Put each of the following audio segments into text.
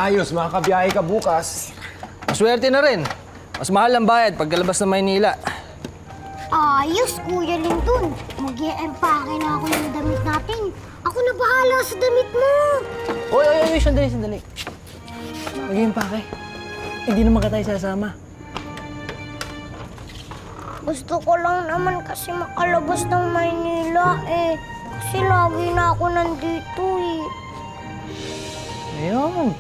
Ayos, makakabiyahe ka bukas. Maswerte na rin. Mas mahal ang bayad pagkalabas ng Maynila. Ayos, Kuya Lindon. Mag-i-empake na ako ng damit natin. Ako na bahala sa damit mo. Oy, sandali. Mag-iimpake. Hindi naman ka tayo sasama. Gusto ko lang naman kasi makalabas ng Maynila eh. Kasi lagi na ako nandito eh. Ayun.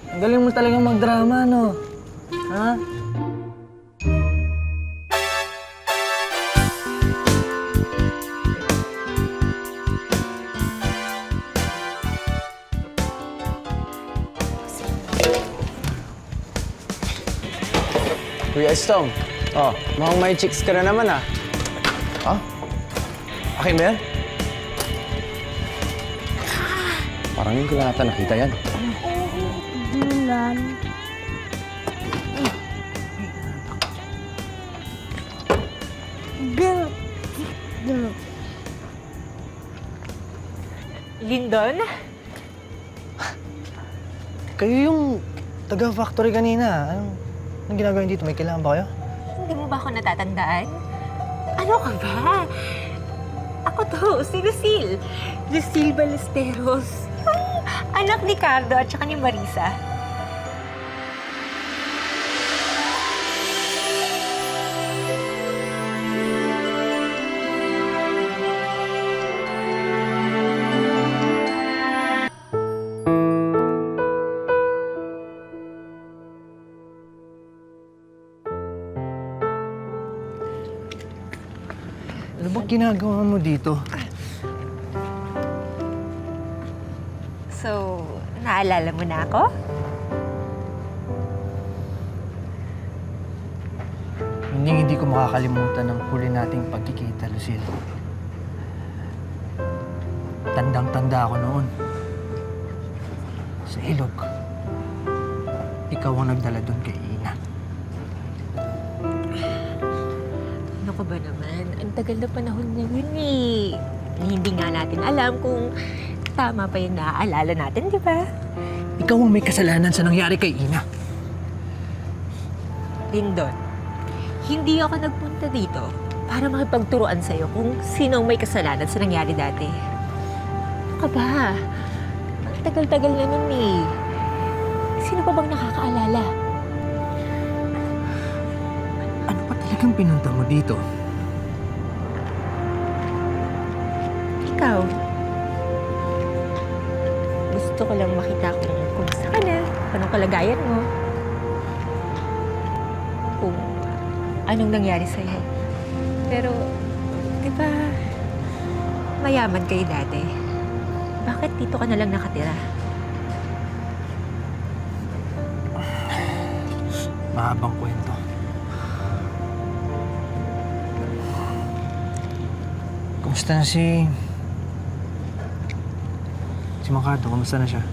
Ang galing mo talagang magdrama, no? Ha? Kuya Estong, mukhang may chicks ka na naman ah. Ha? Akin ba yan? Parang yung ko nata nakita yan. Dulan. Lindon? Kayo yung taga-factory kanina. Anong ginagawa dito? May kailangan ba kayo? Hindi mo ba ako natatandaan? Ano ka ba? Ako to, si Lucille. Lucille Ballesteros. Yung anak ni Cardo at saka ni Marisa. Ano ba ginagawa mo dito? So, naalala mo na ako? Hindi ko makakalimutan ang huli nating pagkikita, Lucille. Tandang-tanda ako noon. Sa ilog. Ikaw ang nagdala doon kay Ina. Ano ka ba naman? Ang tagal na panahon na yun eh. Hindi nga natin alam kung tama pa yung naaalala natin, di ba? Ikaw ang may kasalanan sa nangyari kay Ina. Lindon, hindi ako nagpunta dito para makipagturuan sa'yo kung sino ang may kasalanan sa nangyari dati. Ano ka ba? Ang tagal-tagal na nun eh. Sino pa bang nakakaalala? Ano pa talagang pinunta mo dito? Ikaw. Gusto ko lang makita kung kumusta ka na, anong kalagayan mo. Kung anong nangyari sa'yo. Pero, di ba, mayaman kayo dati. Bakit dito ka na lang nakatira? Mahabang kwento. Kumusta na si Mang Cardo? Kumusta na siya?